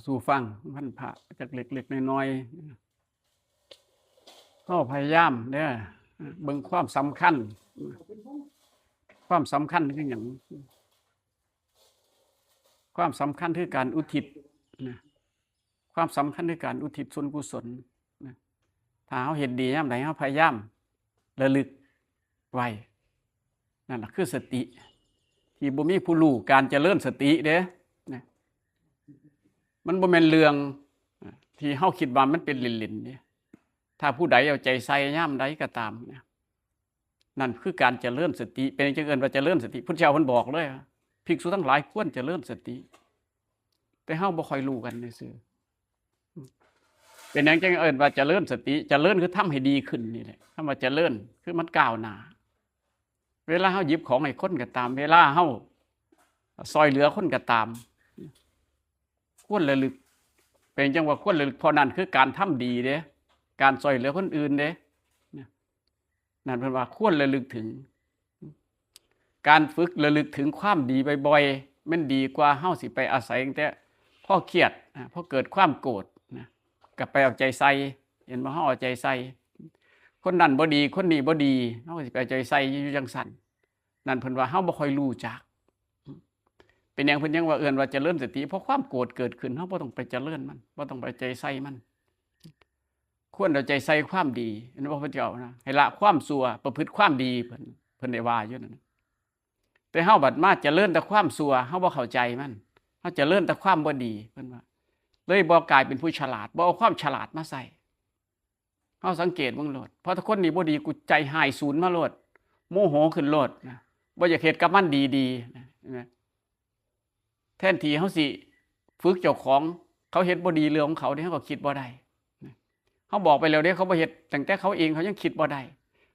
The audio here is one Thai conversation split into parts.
สู่ฟังพันพระจากเล็กๆน้อยๆเขาพยายามเด้อเบิ่งความสำคัญคืออย่างความสำคัญคือการอุทิศนะความสำคัญคือการอุทิศส่วนกุศลนะถ้าเขาเห็นดียามใดเขาพยายามระลึกไว้นั่นแหละคือสติที่บ่มีผู้รู้การเจริญสติเด้นะมันบ่แม่นเรื่องที่เฮาคิดว่ามันเป็นเล่นๆเด้ถ้าผู้ใดเอาใจใส่ยามใดก็ตามเนี่ยนั่นคือการเจริญสติเป็นจังเอิ้นว่าเจริญสติพุทธเจ้าเพิ่นบอกเลยภิกษุทั้งหลายควรเจริญสติแต่เฮาบ่ค่อยรู้กันซื่อเป็นหยังจังเอิ้นว่าเจริญสติเจริญคือทำให้ดีขึ้นนี่แหละคำว่าเจริญคือมันก้าวหน้าเวลาเฮาหยิบของให้คนก็ตามเวลาเฮาซอยเหลือคนก็ตามควรระลึกเป็นจังว่าควรระลึกเพราะนั่นคือการทำดีเด้การซอยเหลือคนอื่นเด้นั่นเพิ่นว่าควรระลึกถึงการฝึกระลึกถึงความดีบ่อยๆมันดีกว่าเฮาสิไปอาศัยแต่พอเครียดพอเกิดความโกรธก็ไปเอาใจใส่เห็นบ่เฮาเอาใจใส่คนนั้นบ่ดีคนนี้บ่ดีเฮาก็สิไปเอาใจใส่อยู่จังซั่นนั่นเพิ่นว่าเฮาบ่ค่อยรู้จักเป็นหยังเพิ่นยังว่าเอิ้นว่าเจริญสติเพราะความโกรธเกิดขึ้นเฮาบ่ต้องไปเจริญมันบ่ต้องไปใจใส่มันควรเอาใจใส่ความดีอันนั้นพระพุทธเจ้านะให้ละความชั่วประพฤติความดีเพิ่นได้ว่าอยู่นั่นแต่เฮาบัดมาเจริญแต่ความชั่วเฮาบ่เข้าใจมันเฮาเจริญแต่ความบ่ดีเพิ่นว่าเลยบ่กลายเป็นผู้ฉลาดบ่เอาความฉลาดมาใส่เฮาสังเกตเบิ่งโลดเพราะถ้าคนนี้บ่ดีกูใจหายสูญมาโลดโมโหขึ้นโลดนะบ่อยากเฮ็ดกับมันดีๆนะแทนที่เฮาสิฝึกเจ้าของเขาเฮ็ดบ่ดีเรื่องของเขาเฮาก็คิดบ่ได้เขาบอกไปแล้วเด้เขาบ่เฮ็ดตั้งแต่เขาเองเขายังคิดบ่ได้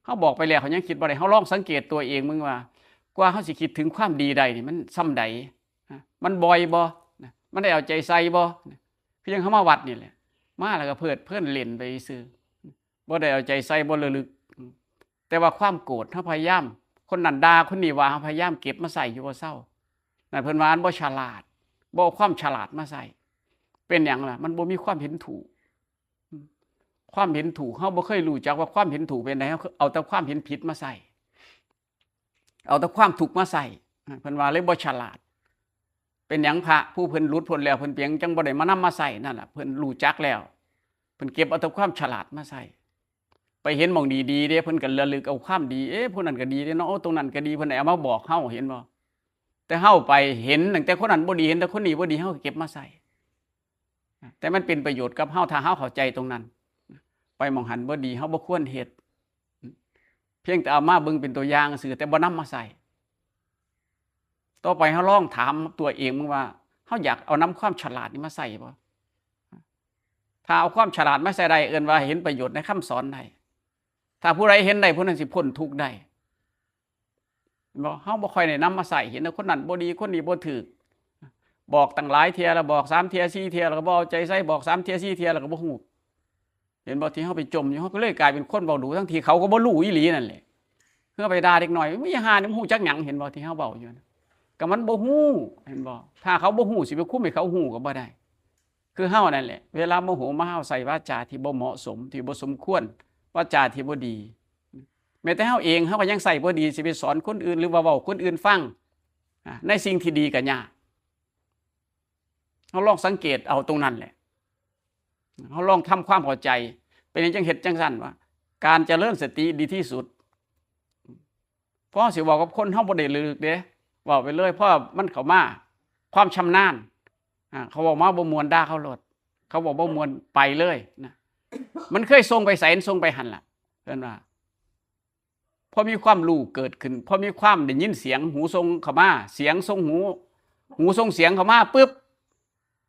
เขาบอกไปแล้วเขายังคิดบ่ได้เขาลองสังเกตตัวเองมึงว่ากว่าเขาสิคิดถึงความดีใดนี่มันซ้ำใดมันบ่อยบ่มันได้เอาใจใส่บ่คือยังเขามาวัดนี่แหละมาแล้วก็เพิ่นเล่นไปซื่อบ่ได้เอาใจใส่บ่ระลึกแต่ว่าความโกรธเฮาพยายามคนนั้นด่าคนนี้ว่าเฮาพยายามเก็บมาใส่อยู่บ่เซานั่นเพิ่นว่าบ่ฉลาดบ่เอาความฉลาดมาใส่เป็นหยังล่ะมันบ่มีความเห็นถูกความเห็นถูกเฮาบ่เคยรู้จักว่าความเห็นถูกเป็นไงเอาแต่ความเห็นผิดมาใส่เอาแต่ความถูกมาใส่เพิ่นว่าเลยบ่ฉลาดเป็นหยังพระผู้เพิ่นหลุดพ้นแล้วเพิ่นเพียงจังบ่ได้มานำมาใส่นั่นล่ะเพิ่นรู้จักแล้วเพิ่นเก็บเอาแต่ความฉลาดมาใส่ไปเห็นหม่องดีๆเด้เพิ่นก็ระลึกเอาความดีผู้นั้นก็ดีเด้เนาะตรงนั้นก็ดีเพิ่นเอามาบอกเฮาเห็นบ่แต่เฮาไปเห็นตั้งแต่คนนั้นบ่ดีเห็นแต่คนนี้บ่ดีเฮาก็เก็บมาใส่แต่มันเป็นประโยชน์กับเฮาถ้าเฮาเข้าใจตรงนั้นไปมองหันบ่ดีเฮาบ่ควรเฮ็ดเพียงแต่เอามาเบิ่งเป็นตัวอย่างซื่อแต่บ่นำมาใส่ต่อไปเฮาลองถามตัวเองมึงว่าเฮาอยากเอานำความฉลาดนี่มาใส่บ่ถ้าเอาความฉลาดมาใส่ได้เอิ้นว่าเห็นประโยชน์ในคำสอนได้ถ้าผู้ใดเห็นได้ผู้นั้นสิพ้นทุกข์ได้บ่เฮาบ่ค่อยได้นำมาใส่เห็นว่าคนนั้นบ่ดีคนนี้บ่ถูกบอกตั้งหลายเที่ยแล้วบอก3เที่ย4เที่ยแล้วก็บ่เอาใจใส่บอก3เที่ย4เที่ยแล้วก็บ่ฮู้เห็นบ่ที่เฮาไปจมอยู่เฮาก็เลยกลายเป็นคนเว้าดูทั้งที่เขาก็บ่รู้อีหลีนั่นแหละเฮาไปด่าเด็กน้อยมีหานี่มันฮู้จักหยังเห็นบ่ที่เฮาเว้าอยู่ก็มันบ่ฮู้เห็นบ่ถ้าเขาบ่ฮู้สิไปคุมให้เขาฮู้ก็บ่ได้คือเฮานั่นแหละเวลาโมโหมาเฮาใส่วาจาที่บ่เหมาะสมที่บ่สมควรวาจาที่บ่ดีแม้แต่เฮาเองเฮาก็ยังใส่บ่ดีสิไปสอนคนอื่นหรือว่าเว้าคนอื่นฟังในสิ่งที่ดีก็ยากเฮาลองสังเกตเอาตรงนั้นแหละเฮาลองทำความเข้าใจเป็นจังเฮ็ดจังซั่นว่าการเจริญสติดีที่สุดเพราะสิเว้ากับคนเฮาบ่ได้ลึกเด้เว้าไปเลยเพราะมันเข้ามาความชำนาญเขาบอกมาบ่ม่วนด่าเขาโลดเขาบอกบ่ม่วนไปเลยนะมันเคยส่งไปไสส่งไปหั่นล่ะเพิ่นว่าพอมีความรู้เกิดขึ้นพอมีความได้ยินเสียงหูส่งเข้ามาเสียงส่งหูหูส่งเสียงเข้ามาปึ๊บ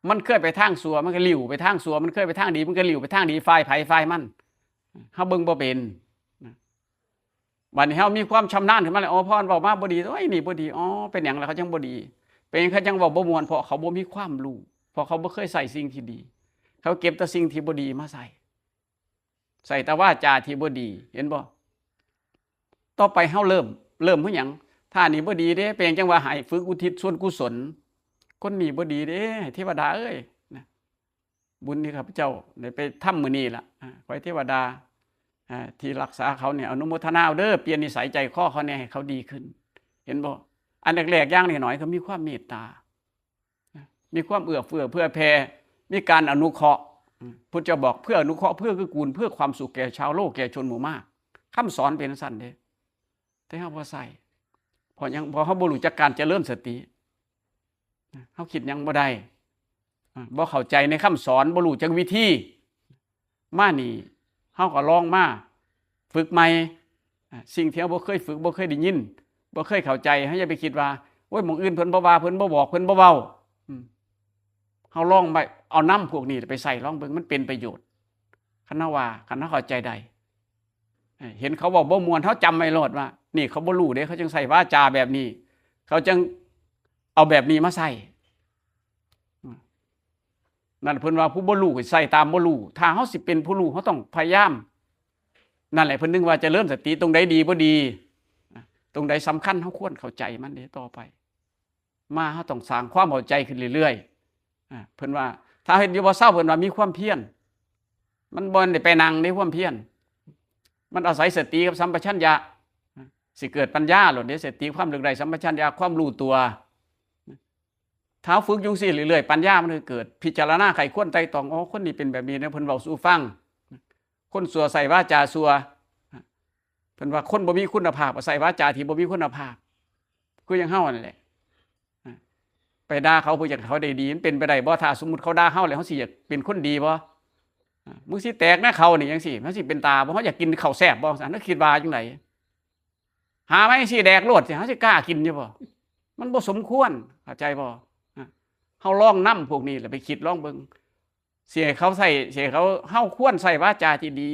มันเคยไปทางชั่วมันก็หลิ่วไปทางชั่วมันเคยไปทางดีมันก็หลิ่วไปทางดีฝ่ายไผฝ่ายมันเฮาเบิ่งบ่เป็นบัดนี้เฮามีความชำนาญขึ้นมาแล้วอ๋อพรเว้ามาบ่ดีโอ้ยนี่บ่ดีอ๋อเป็นหยังล่ะเขาจังบ่ดีเป็นเขาจังเว้าบ่ม่วนเพราะเขาบ่มีความรู้เพราะเขาบ่เคยใส่สิ่งที่ดีเขาเก็บแต่สิ่งที่บ่ดีมาใส่แต่วาจาที่บ่ดีเห็นบ่ต่อไปเฮาเริ่มคือหยังถ้านี่บ่ดีเด้เป็นจังว่าให้ฝึกอุทิศส่วนกุศลคนนี้บ่ดีเด้เทวดาเอ้ยนะ บุญที่ข้าพเจ้าได้ไปทำมื้อนี้ล่ะขอให้เทวดาที่รักษาเขาเนี่ยอนุโมทนาเด้อเปลี่ยนนิสัยใจคอเขาเนี่ยให้เขาดีขึ้นเห็นบ่อันแรกๆอย่างน้อยๆเขามีความเมตตามีความเอื้อเฟื้อเพื่อแผ่มีการอนุเคราะห์พุทธเจ้าบอกเพื่ออนุเคราะห์เพื่อกือกูลเพื่อความสุขแก่ชาวโลกแก่ชนหมู่มากคำสอนเป็นสั้นเด้แต่เฮาบ่ใส่พอเฮาบ่รู้จักการเจริญสติเฮาคิดหยังบ่ได้บ่เข้าใจในคำสอนบ่รู้จักวิธีมานี่เฮาก็ลองมาฝึกใหม่สิ่งที่เฮาบ่เคยฝึกบ่เคยได้ยินบ่เคยเข้าใจเฮาอย่าไปคิดว่าโอ้ยหมู่อื่นเพิ่นบ่ว่าเพิ่นบ่บอกเพิ่นบ่เว้าเฮาลองไปเอานำพวกนี้ไปใส่ลองเบิ่งมันเป็นประโยชน์คันเฮาเข้าใจได้เห็นเขาบอกบ่ม่วนเฮาจำไว้โลดว่านี่เขาบ่รู้เด้เขาจึงใส่วาจาแบบนี้เขาจึงเอาแบบนี้มาใส่นั่นเพิ่นว่าผู้บ่รู้ก็ใส่ตามบ่รู้ถ้าเฮาสิเป็นผู้รู้เฮาต้องพยายามนั่นแหละเพิ่นนึกว่าเจริญสติตรงใดดีบ่ดีตรงใดสำคัญเฮาควรเข้าใจมันเด้ต่อไปมาเฮาต้องสร้างความเข้าใจขึ้นเรื่อยๆเพิ่นว่าถ้าเฮ็ดอยู่บ่เศร้าเพิ่นว่ามีความเพียรมันบ่ได้ไปนั่งในความเพียรมันอาศัยสติกับสัมปชัญญะสิเกิดปัญญาโลดเด้สติความลึกได้สัมปชัญญะความรู้ตัวถ้าฝึกอยู่ซี่เรื่อยๆปัญญามันจะเกิดพิจารณาไขควรไตร่ตรองอ๋อคนนี้เป็นแบบนี้นะเพิ่นเว้าสู่ฟังคนสัวใส่วาจาสัวเพิ่นว่าคนบ่มีคุณภาพใส่วาจาที่บ่มีคุณภาพคืออย่างเฮานั่นแหละไปด่าเขาเพื่ออยากเขาได้ดีมันเป็นไปได้บ่ถ้าสมมุติเขาด่าเฮาแล้วเฮาสิอยากเป็นคนดีบ่มึงสิแตกนะเขานี่จังซี่มันสิเป็นตาบ่เฮาอยากกินข้าวแซ่บบ่ซั่นนึกคิดว่าจังไดหาไว้สิแดกโลดสิเฮาสิกล้ากินอยู่บ่มันบ่สมควรเข้าใจบ่เฮาลองนำพวกนี้แล้วไปคิดลองเบิ่งเสียเขาใส่เสียเขาเฮาควรใส่วาจาที่ดี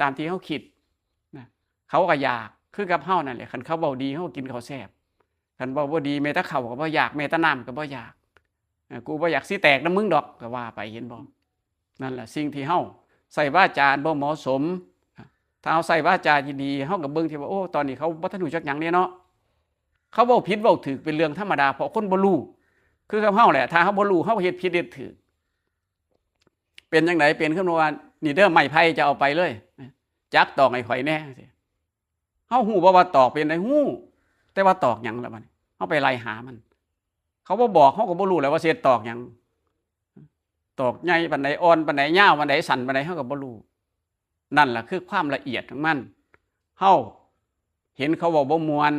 ตามที่เฮาคิดเขาก็อยากคือกับเฮานั่นแหละคันเขาเว้าดีเฮากินข้าวแซ่บคันเว้าบ่ดีแม้แต่ข้าวก็บ่อยากแม้แต่น้ำก็บ่อยากกูบ่อยากสิแตกนำมึงดอกก็ว่าไปเห็นบ่นั่นแหละสิ่งที่เฮาใส่วาจาบ่เหมาะสมถ้าเฮาใส่วาจาที่ดีเฮาก็เบิ่งที่ว่าโอ้ตอนนี้เขาบ่ทันรู้จักหยังเนาะเขาเว้าผิดเว้าถูกเป็นเรื่องธรรมดาเพราะคนบ่รู้คือกับเฮาแหละถ้าเฮาบ่รู้เฮาเฮ็ดผิดเฮ็ดถูกเป็นจังได๋เป็นขึ้นว่านี่เด้อไม้ไผ่จะเอาไปเลยจักตอกให้ข่อยแน่เฮาฮู้บ่ว่าตอกเป็นไดฮู้แต่ว่าตอกหยังล่ะบัดนี้เฮาไปไล่หามันเขาบ่บอกเฮาก็บ่รู้แล้วว่าสิตอกหยังตอกใหญ่ปานใดอ่อนปานใดยาวปานใดสั้นปานใดเฮาก็บ่รู้นั่นล่ะคือความละเอียดของมันเฮาเห็นเขาเว้าบ่ม่วน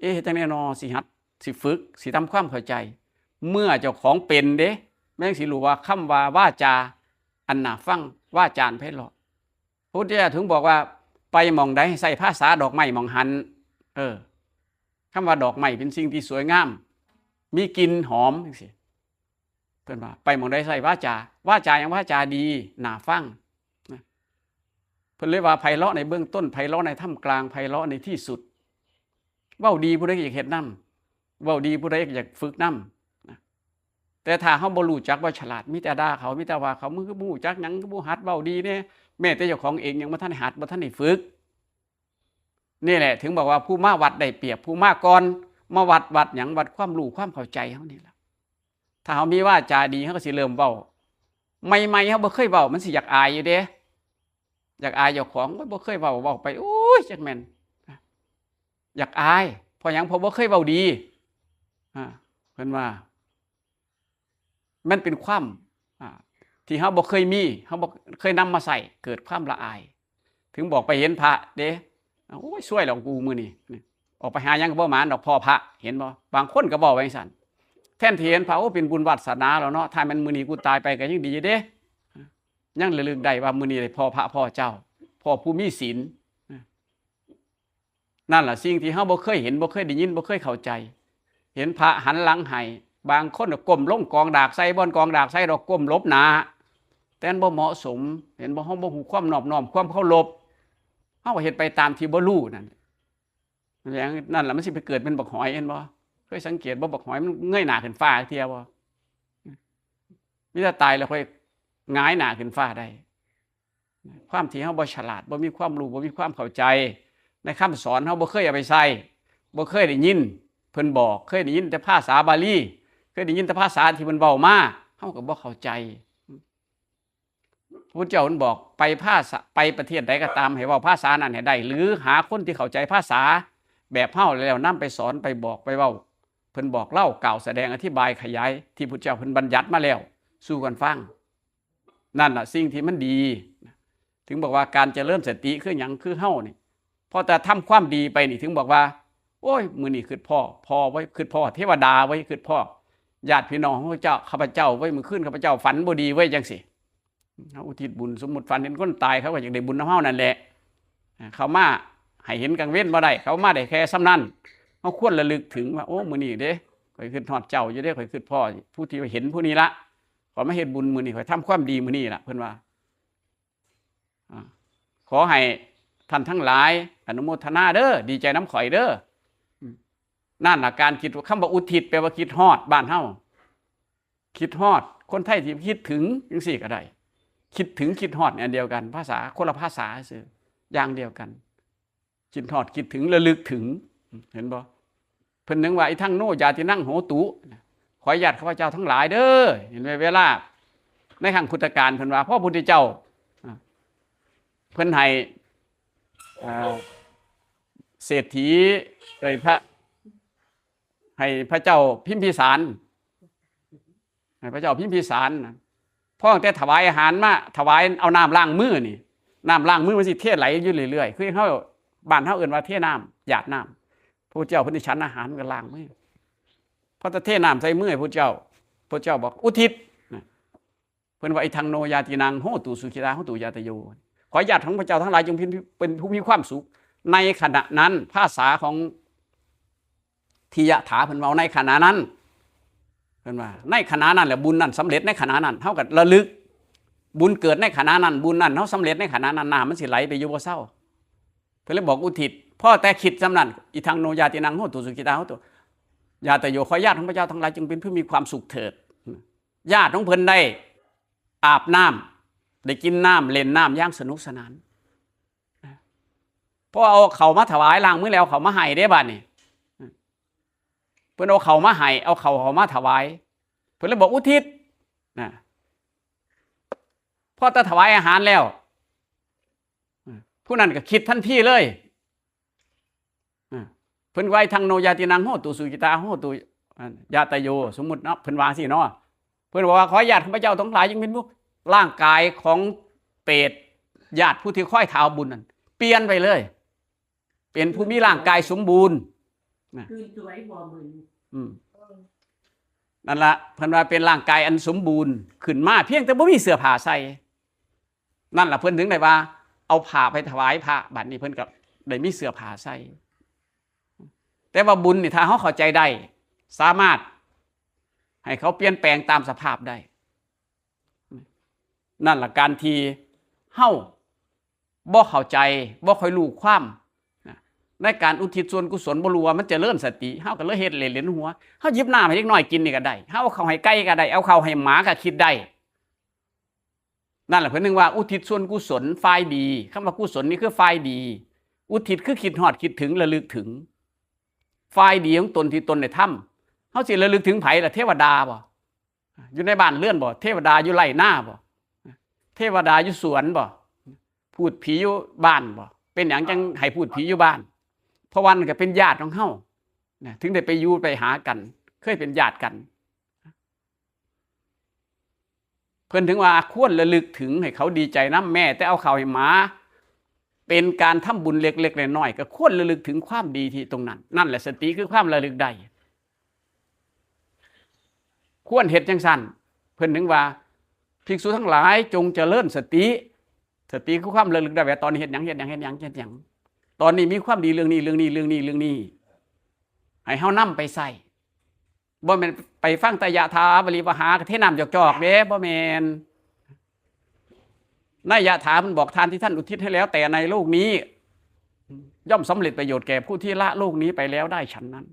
เฮ็ดจังได๋น้อสิหัดสิฝึกสิทำความเข้าใจเมื่อเจ้าของเป็นเด้แม่งสิรู้ว่าคำว่าวาจาอันน่าฟังวาจาไพเราะพุทธเจ้าถึงบอกว่าไปหม่องใดใส่ภาษาดอกไม้หม่องหันคำว่าดอกไม้เป็นสิ่งที่สวยงามมีกลิ่นหอมจังซี่เพิ่นว่าไปหม่องใดใส่วาจาอย่างวาจาดีน่าฟังเพิ่นเลยว่าไพเราะในเบื้องต้นไพเราะในท่ามกลางไพเราะในที่สุดเว้าดีผู้ใดอยากเฮ็ดนำเว้าดีผู้ใดอยากฝึกนำแต่ถ้าเฮาบ่รู้จักว่าฉลาดมีแต่ด่าเขามีแต่ว่าเขามึงคือบ่รู้จักหยังบ่หัดเว้าดีแน่แม้แต่เจ้าของเองยังบ่ทันได้หัดบ่ทันได้ฝึกนี่แหละถึงบอกว่าผู้มาวัดได้เปรียบผู้มาก่อนมาวัดหยังวัดความรู้ความเข้าใจเฮานี่ล่ะถ้าเฮามีวาจาดีเฮาก็สิเริ่มเว้าใหม่ๆเฮาบ่เคยเว้ามันสิอยากอายอยู่เด้อยากอายเจ้าของบ่เคยเว้าไปโอ้ยจักแม่นอยากอายเพราะหยังเพราะบ่เคยเว้าดีเพิ่นว่ามันเป็นความที่เฮาบ่เคยมีเฮาบ่เคยนำมาใส่เกิดความละอายถึงบอกไปเห็นพระเด้โอ้ยช่วยแล้วกูมื้อนี้ออกไปหาหยังก็บ่หมานดอกพ่อพระเห็นบ่บางคนก็บอกไว้จังซั่นแทนที่เห็นพระโอ้เป็นบุญวาสนาแล้วเนาะถ้ามันมื้อนี้กูตายไปก็ยังดีเด้ยังระลึกได้ว่ามื้อนี้ได้พ่อพระพ่อเจ้าพ่อผู้มีศีลนั่นล่ะสิ่งที่เฮาบ่เคยเห็นบ่เคยได้ยินบ่เคยเข้าใจเห็นพระหันหลังให้บางคนก็ก้มลงกองดากใส่บ่อนกองดากใส่ดอกก้มลบหน้าแต่บ่เหมาะสมเห็นบ่เฮาบ่ฮู้ความนอบน้อมความเคารพเฮาก็เฮ็ดไปตามที่บ่รู้นั่นอย่างนั่นล่ะมันสิไปเกิดเป็นบักหอยเห็นบ่เคยสังเกตบ่บักหอยมันเงยหน้าขึ้นฟ้าเที่ยบ่มีแต่ตายแล้วค่อยหงายหน้าขึ้นฟ้าได้ความที่เฮาบ่ฉลาดบ่มีความรู้บ่มีความเข้าใจในคำสอนเฮาบ่เคยเอาไปใส่บ่เคยได้ยินเพิ่นบอกเคยได้ยินแต่ภาษาบาลีเคยได้ยินแต่ภาษาที่เพิ่นเว้ามาเฮาก็บ่เข้าใจ พระเจ้าบอกไปภาษาไปประเทศใดก็ตามให้เว้าภาษานั้นให้ได้หรือหาคนที่เข้าใจภาษาแบบเฮาแล้วนำไปสอนไปบอกไปเว้าเพิ่นบอกเล่ากล่าวแสดงอธิบายขยายที่พระเจ้าเพิ่นบัญญัติมาแล้วสู่กันฟังนั่นน่ะสิ่งที่มันดีถึงบอกว่าการเจริญสติคือหยังคือเฮานี่พอแต่ทำความดีไปนี่ถึงบอกว่าโอ้ยมื้อนี้คือพ่อไว้คือพ่อเทวดาไว้คือพ่อญาติพี่น้องของเจ้าข้าพเจ้าไว้มื้อคืนข้าพเจ้าฝันบ่ดีไว้จังซี่เฮาอุทิศบุญสมมุติฝันเห็นคนตายเขาก็อยากได้บุญนำเฮานั่นแหละเขามาให้เห็นกลางเว้นบ่ได้เขามาได้แค่ซ้ำนั้นเฮาควรระลึกถึงว่าโอ้มื้อนี้เด้ข่อยคิดฮอดเจ้าอยู่เด้ข่อยคิดพ่อผู้ที่เห็นผู้นี้ละขอมาเฮ็ดบุญมื้อนี้ข่อยทำความดีมื้อนี้ล่ะเพิ่นว่าขอให้ท่านทั้งหลายอนุโมทนาเด้อดีใจน้ำข่อยเด้อนั่นล่ะการคิดคำว่าอุทิศแปลว่าคิดฮอดบ้านเฮาคิดฮอดคนไทยที่คิดถึงจังซี่ก็ได้คิดถึงคิดฮอดอันเดียวกันภาษาคนละภาษาซื่ออย่างเดียวกันคิดฮอดคิดถึงระลึกถึงเห็นบ่เพิ่นนึกว่าไอ้ทั้งโนญาตินั่งโหตุขอญาติข้าพเจ้าทั้งหลายเด้อเห็นไหมเวลาในครั้งพุทธกาลเพิ่นว่าพ่อพุทธเจ้าเพิ่นให้เศรษฐีให้พระเจ้าพิมพิสารให้พระเจ้าพิมพิสารพ่อแต่ถวายอาหารมาถวายเอาน้ำล้างมือนี่น้ำล้างมือมันสิเทไหลอยู่เรื่อยๆคือเฮาบ้านเฮาเอิ้นว่าเทน้ำหยาดน้ำพระเจ้าเพิ่นสิฉันอาหารก็ล้างมือพอจะเทน้ำใส่มือให้พระเจ้าบอกอุทิศเพิ่นว่าไอ้ทางโนญาตินังโหตุสุขิตาโหตุญาตโยขอญาติของพระเจ้าทั้งหลายจงเป็นผู้มีความสุขในขณะนั้นภาษาของทิยถาเพิ่นว่าในขณะนั้นเพิ่นว่าในขณะนั้นแหละบุญนั้นสำเร็จในขณะนั้นเท่ากับระลึกบุญเกิดในขณะนั้นบุญนั้นเฮาสำเร็จในขณะนั้นน้ำมันสิไหลไปอยู่บ่เศร้าเพิ่นเลยบอกอุทิศพ่อแต่คิดจำนั้นอีทางโนญาตินังโหตุสุขิตาโหตุญาตโยขอญาติของพระเจ้าทั้งหลายจงเป็นผู้มีความสุขเถิดญาติของเพิ่นได้อาบน้ำได้กินน้ำเล่นน้ำอย่างสนุกสนานพอเอาเขามาถวายล้างมือแล้วเขามาให้ได้บัดนี้เพิ่นเอาเขามาให้เอาเขามาถวายเพิ่นเลยบอกอุทิศพอจะถวายอาหารแล้วผู้นั้นก็คิดทันทีเลยเพิ่นไว้ทางโนญาตินังโหตุสุขิตาโหตุญาตโยสมมุติเนาะเพิ่นว่าสิเนาะเพิ่นบอกว่าขอญาติข้าพเจ้าทั้งหลายจงเป็นผู้ร่างกายของเปรตญาติผู้ที่ค่อยเท้าบุญนั่นเปลี่ยนไปเลยเป็นผู้มีร่างกายสมบูรณ์คือสวยบ่มึนนั่นละเพิ่นว่าเป็นร่างกายอันสมบูรณ์ขึ้นมาเพียงแต่บ่มีเสื้อผ้าใส่นั่นล่ะเพิ่นถึงได้ว่าเอาผ้าไปถวายพระบัดนี้เพิ่นก็ได้มีเสื้อผ้าใส่แต่ว่าบุญนี่ถ้าเฮาเข้าใจได้สามารถให้เขาเปลี่ยนแปลงตามสภาพได้นั่นล่ะการที่เฮาบ่เข้าใจบ่ค่อยรู้ความในการอุทิศส่วนกุศลบ่รู้ว่ามันเจริญสติเฮาก็เลยเฮ็ดเล่นๆหัวเฮาหยิบน้ำให้เด็กน้อยกินนี่ก็ได้เฮาเอาข้าวให้ไก่ก็ได้เอาข้าวให้หมาก็คิดได้นั่นแหละเพิ่นนึกว่าอุทิศส่วนกุศลฝ่ายดีคำว่ากุศลนี่คือฝ่ายดีอุทิศคือคิดฮอดคิดถึงระลึกถึงฝ่ายดีของตนที่ตนได้ทำเฮาสิระลึกถึงไผล่ะเทวดาบ่อยู่ในบ้านเรือนบ่เทวดาอยู่ไร่นาบ่เทวดาอยู่สวนบ่พูดผีอยู่บ้านบ่เป็นหยังจังให้พูดผีอยู่บ้านเพราะวันก็เป็นญาติของเฮาถึงได้ไปอยู่ไปหากันเคยเป็นญาติกันเพิ่นถึงว่าควรระลึกถึงให้เขาดีใจนำแม่แต่เอาข้าวให้หมาเป็นการทำบุญเล็กๆน้อยๆก็ควรระลึกถึงความดีที่ตรงนั้นนั่นแหละสติคือความระลึกได้ควรเฮ็ดจังซั่นเพิ่นถึงว่าภิกษุทั้งหลายจงเจริญสติคือความระลึกได้ว่าตอนนี้เฮ็ดหยังตอนนี้มีความดีเรื่องนี้ให้เฮานำไปใส่บ่แม่นไปฟังแต่ยะถาบริวหากเทน้ำจอกๆเด้บ่แม่นในยะถามันบอกทานที่ท่านอุทิศให้แล้วแต่ในโลกนี้ย่อมสำเร็จประโยชน์แก่ผู้ที่ละโลกนี้ไปแล้วได้ฉันนั้น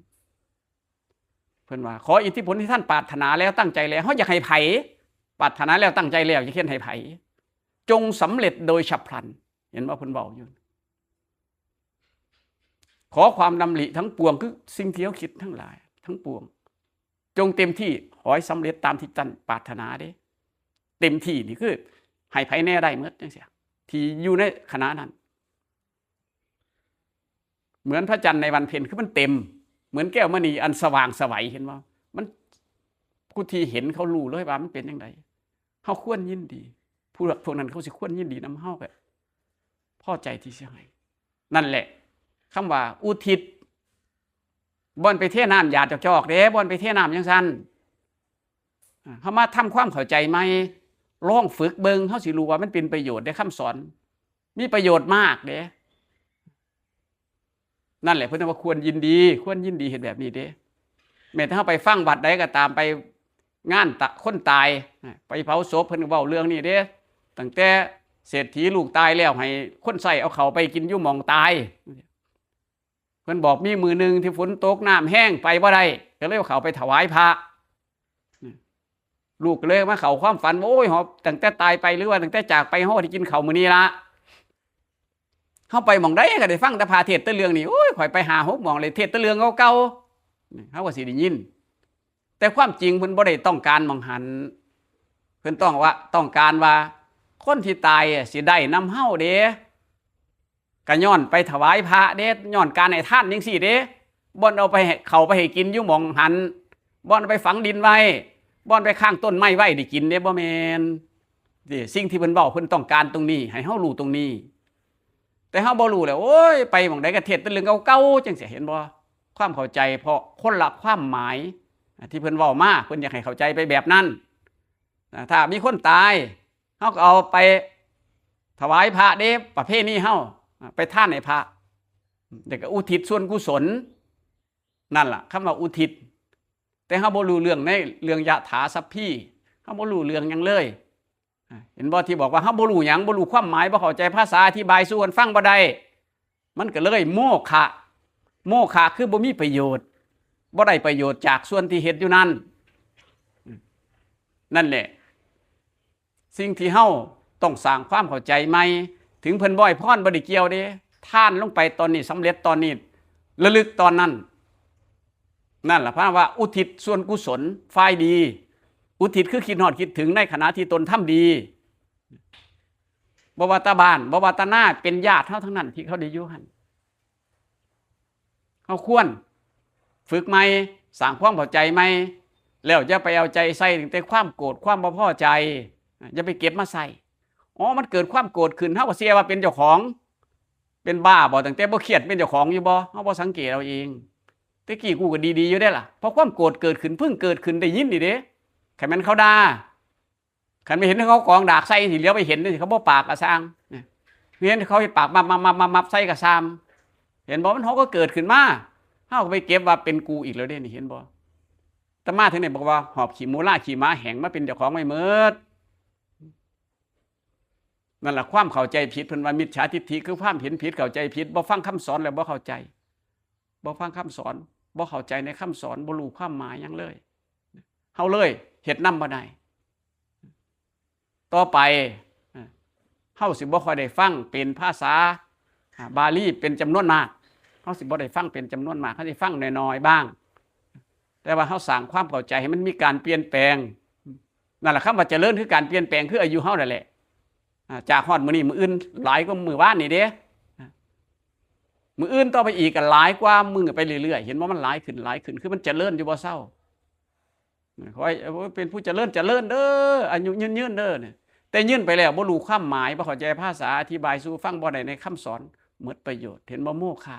เพิ่นว่าขออิทธิพลที่ท่านปรารถนาแล้วตั้งใจแล้วเฮาอยากให้ไผปรารถนาแล้วตั้งใจแล้วอยากเฮ็ดให้ไผจงสำเร็จโดยฉับพลันเห็นว่าเพิ่นเว้าอยู่ขอความดำริทั้งปวงคือสิ่งที่เขาคิดทั้งหลายทั้งปวงจงเต็มที่ขอให้สำเร็จตามที่ท่านปรารถนาเด้เต็มที่นี่คือ ให้ไผแน่ได้หมดจังซี่ที่อยู่ในขณะนั้นเหมือนพระจันทร์ในวันเพ็ญคือมันเต็มเหมือนแก้วมณีอันสว่างไสวเห็นบ่มันผู้ที่เห็นเขารู้เลยว่ามันเป็นจังได๋เฮาควรยินดีพวกนั้นเขาสิควรยินดีนำเฮาแบบพอใจที่สิให้นั่นแหละคำว่าอุทิศบ่อนไปเทน้ำหยาดจอกๆเด้บ่อนไปเทน้ำจังซั่นเฮามาทำความเข้าใจใหม่ลองฝึกเบิ่งเฮาสิรู้ว่ามันเป็นประโยชน์ได้คำสอนมีประโยชน์มากเด้นั่นแหละเพิ่นว่าควรยินดีเฮ็ดแบบนี้เด้แม้ถ้าเฮาไปฟังวัดใดก็ตามไปงานคนตายไปเผาศพเพิ่นก็เว้าเรื่องนี้เด้ตั้งแต่เศรษฐีลูกตายแล้วให้คนใส่เอาเขาไปกินอยู่หม่องตายเพิ่นบอกมีมื้อนึงที่ฝนตกน้ำแห้งไปบ่ได้ก็เลยเอาเขาไปถวายพระลูกเลยมาเข้าความฝันโอ้ยหอบตั้งแต่ตายไปหรือว่าตั้งแต่จากไปเฮาได้กินข้าวมื้อนี้ละเฮาไปหม่องใดก็ได้ฟังแต่พาเทศน์แต่เรื่องนี้โอ้ยข่อยไปหา6หม่องเลยเทศน์แต่เรื่องเก่าๆเฮาก็สิได้ยินแต่ความจริงเพิ่นบ่ได้ต้องการหม่องหันเพิ่นต้องการว่าคนที่ตายสิได้นำเฮาเด้ก็ย้อนไปถวายพระเด้ย้อนการให้ทานจังซี่เด้บ่อนเอาไปเข้าไปให้กินอยู่หม่องหันบ่อนไปฝังดินไว้บ่อนไปข้างต้นไม้ไว้ได้กินเด้บ่แม่นนี่สิ่งที่เพิ่นเว้าเพิ่นต้องการตรงนี้ให้เฮารู้ตรงนี้แต่เฮาบ่รู้แล้วโอ้ยไปหม่องใดก็เทศน์แต่เรื่องเก่าๆจังซี่เห็นบ่ความเข้าใจเพราะคนละความหมายที่เพิ่นเว้ามาเพิ่นอยากให้เข้าใจไปแบบนั้นถ้ามีคนตายเฮาก็เอาไปถวายพระเด้ประเพณีเฮาไปทานให้พระแล้วก็อุทิศส่วนกุศลนั่นล่ะคำว่าอุทิศแต่เฮาบ่รู้เรื่องในเรื่องยะถาสัพพีเฮาบ่รู้เรื่องหยังเลยเห็นบ่ที่บอกว่าเฮาบ่รู้หยังบ่รู้ความหมายบ่เข้าใจภาษาอธิบายสู่กันฟังบ่ได้มันก็เลยโมฆะคือบ่มีประโยชน์บ่ได้ประโยชน์จากส่วนที่เฮ็ดอยู่นั้นนั่นแหละสิ่งที่เฮาต้องสร้างความเข้าใจใหม่ถึงเพิ่นบ่ให้พรบ่ได้เกี่ยวเด้ท่านลงไปตอนนี้สำเร็จตอนนี้ระลึกตอนนั้นนั่นล่ะเพราะว่าอุทิศส่วนกุศลฝ่ายดีอุทิศคือคิดฮอดคิดถึงในขณะที่ตนทำดีบ่ว่าตาบ้านบ่ว่าตาหน้าเป็นญาติเฮาทั้งนั้นที่เขาได้อยู่หั่นเฮาควรฝึกใหม่สร้างความเข้าใจใหม่แล้วอย่าไปเอาใจใส่แต่ความโกรธความบ่พอใจอย่าไปเก็บมาใส่มันเกิดความโกรธขึ้นเฮาก็เสียว่าเป็นเจ้าของเป็นบ้าบ่ตั้งแต่บ่เครียดเป็นเจ้าของอยู่บ่เฮาบ่สังเกตเอาเองแต่กี้กูก็ดีๆอยู่ได้ล่ะเพราะความโกรธเกิดขึ้นเพิ่งเกิดขึ้นได้ยินนี่เด้คันแม่นเขาด่าคันไม่เห็นเขากองดากใส่สิเลี้ยวไปเห็นสิเขาบ่ปากกะสร้างเห็นเขาเฮ็ดปากมับใส่กะซ้ำเห็นบ่มันเฮาก็เกิดขึ้นมาเฮาก็ไปเก็บว่าเป็นกูอีกแล้วเด้นี่เห็นบ่แต่มาถึงนี่บอกว่าหอบขี้หมูล่าขี้ม้าแห้งมาเป็นเจ้าของไว้หมดนั่นล่ะความเข้าใจผิดเพิ่นว่ามิจฉาทิฏฐิคือความเห็นผิดเข้าใจผิดบ่ฟังคำสอนแล้วบ่เข้าใจบ่ฟังคำสอนบ่เข้าใจในคำสอนบ่รู้ความหมายหยังเลยเฮาเลยเฮ็ดนำบ่ได้ต่อไปเฮาสิบ่ค่อยได้ฟังเป็นภาษาบาลีเป็นจำนวนมากเฮาสิบ่ได้ฟังเป็นจำนวนมากเฮาสิฟังน้อยๆบ้างแต่ว่าเฮาสร้างความเข้าใจให้มันมีการเปลี่ยนแปลงนั่นล่ะคำว่าเจริญคือการเปลี่ยนแปลงคืออายุเฮานั่นแหละจากฮอดมื้อนี้มื้ออื่นหลายกว่ามื้อวานนี่เด้มื้ออื่นต่อไปอีกก็หลายกว่ามื้อไปเรื่อยๆเห็นว่ามันหลายขึ้นคือมันเจริญอยู่บ่เซาขอให้เป็นผู้เจริญเด้ออายุยืนเด้อเนี่ยแต่ยืนไปแล้วบ่รู้ความหมายบ่เข้าใจภาษาอธิบายสู่ฟังบ่ได้ในคำสอนหมดประโยชน์เห็นบ่โมฆะ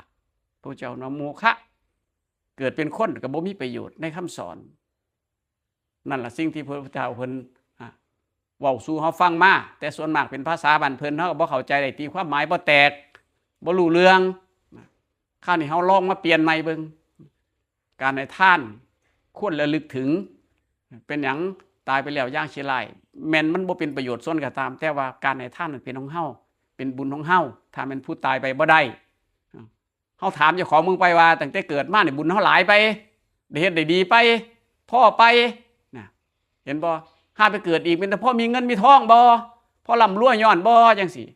พระเจ้าว่าโมฆะเกิดเป็นคนก็บ่มีประโยชน์ในคำสอนนั่นล่ะสิ่งที่พระพุทธเจ้าเพิ่นเว้าสู่เฮาฟังมาแต่ส่วนมากเป็นภาษาบ้านเพิ่นเฮาก็บ่เข้าใจได้ตีความหมายบ่แตกบ่รู้เรื่องคราวนี้เฮาลองมาเปลี่ยนใหม่เบิ่งการให้ทานควรระลึกถึงเป็นหยังตายไปแล้วอย่างสิหลายแม่นมันบ่เป็นประโยชน์ส่วนก็ตามแต่ว่าการให้ทานนั้นเป็นของเฮาเป็นบุญของเฮาถ้าแม่นผู้ตายไปบ่ได้เฮาถามเจ้าของมึงไปว่าตั้งแต่เกิดมานี่บุญเฮาหลายไปได้เฮ็ดได้ดีไปพ่อไปนะเห็นบ่ถ้าไปเกิดอีกเป็นแต่พ่อมีเงินมีทองบ่พ่อร่ำรวยย้อนบ่จังซี่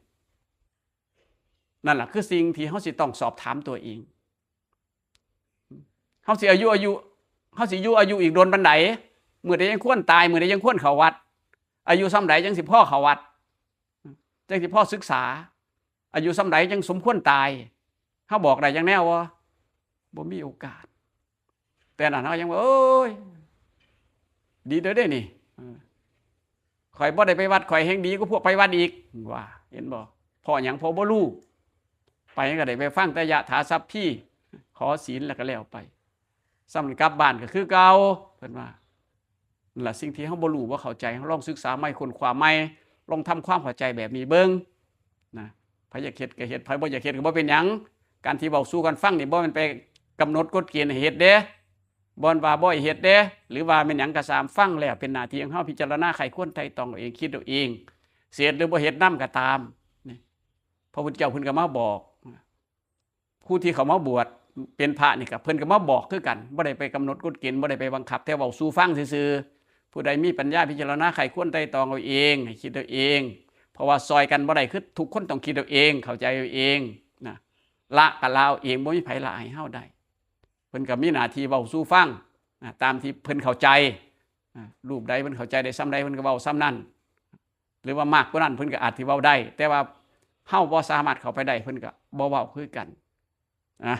นั่นล่ะคือสิ่งที่เฮาสิต้องสอบถามตัวเองเฮาสิอายุเฮาสิอยู่อายุอีกโดนปานใดมื้อใดยังควรตายมื้อใดยังควรเข้าวัดอายุส่ำใดจังสิพ่อเข้าวัด จังสิพ่อศึกษา อายุส่ำใดจังสมควรตายเฮาบอกได้จังแนวว่าบ่มีโอกาสแต่นั่นเฮายังว่าโอ้ยดีเด้อเด้นี่ข่อยบ่ได้ไปวัดข่อยแห่งดีกว่าพวกไปวัดอีกว่าเห็นบ่พ่อหยังพ่อบ่รู้ไปก็ได้ไปฟังแต่ยะถาสัพพี่ขอศีลแล้วก็แล้วไปซ้ำกลับบ้านก็คือเก่าเพิ่นว่านั่นล่ะสิ่งที่เฮาบ่รู้บ่เข้าใจเฮาลองศึกษาใหม่ค้นคว้าใหม่ลองทำความเข้าใจแบบนี้เบิ่งนะไผอยากเฮ็ดก็เฮ็ดไผบ่อยากเฮ็ดก็บ่เป็นหยังการที่เว้าสู่กันฟังนี่บ่แม่นไปกำหนดกฎเกณฑ์ให้เฮ็ดเด้บ่นว่าบ่ให้เฮ็ดเด้หรือว่าแม่นหยังก็ตามฟังแล้วเป็นหน้าที่ของเฮาพิจารณาไขควรไตร่ตรองเอาเองคิดเอาเองเสียหรือบ่เฮ็ดนำก็ตามนี่พระพุทธเจ้าเพิ่นก็มาบอกผู้ที่เขามาบวชเป็นพระนี่ก็เพิ่นก็มาบอกคือกันบ่ได้ไปกำหนดกฎเกณฑ์บ่ได้ไปบังคับแต่เว้าสู่ฟังซื่อๆผู้ใดมีปัญญาพิจารณาไขควรไตร่ตรองเอาเองให้คิดเอาเองเพราะว่าซอยกันบ่ได้คือทุกคนต้องคิดเอาเองเข้าใจเอาเองนะละก็ละเอาเองบ่มีไผละให้เฮาได้เพิ่นก็มีหน้าที่เว้าสู่ฟังตามที่เพิ่นเข้าใจรูปใดเพิ่นเข้าใจได้ซ้ำใดเพิ่นก็เว้าซ้ำนั้นหรือว่ามากกว่านั้นเพิ่นก็อาจสิเว้าได้แต่ว่าเฮาบ่สามารถเข้าไปได้เพิ่นก็บ่เว้าคือกัน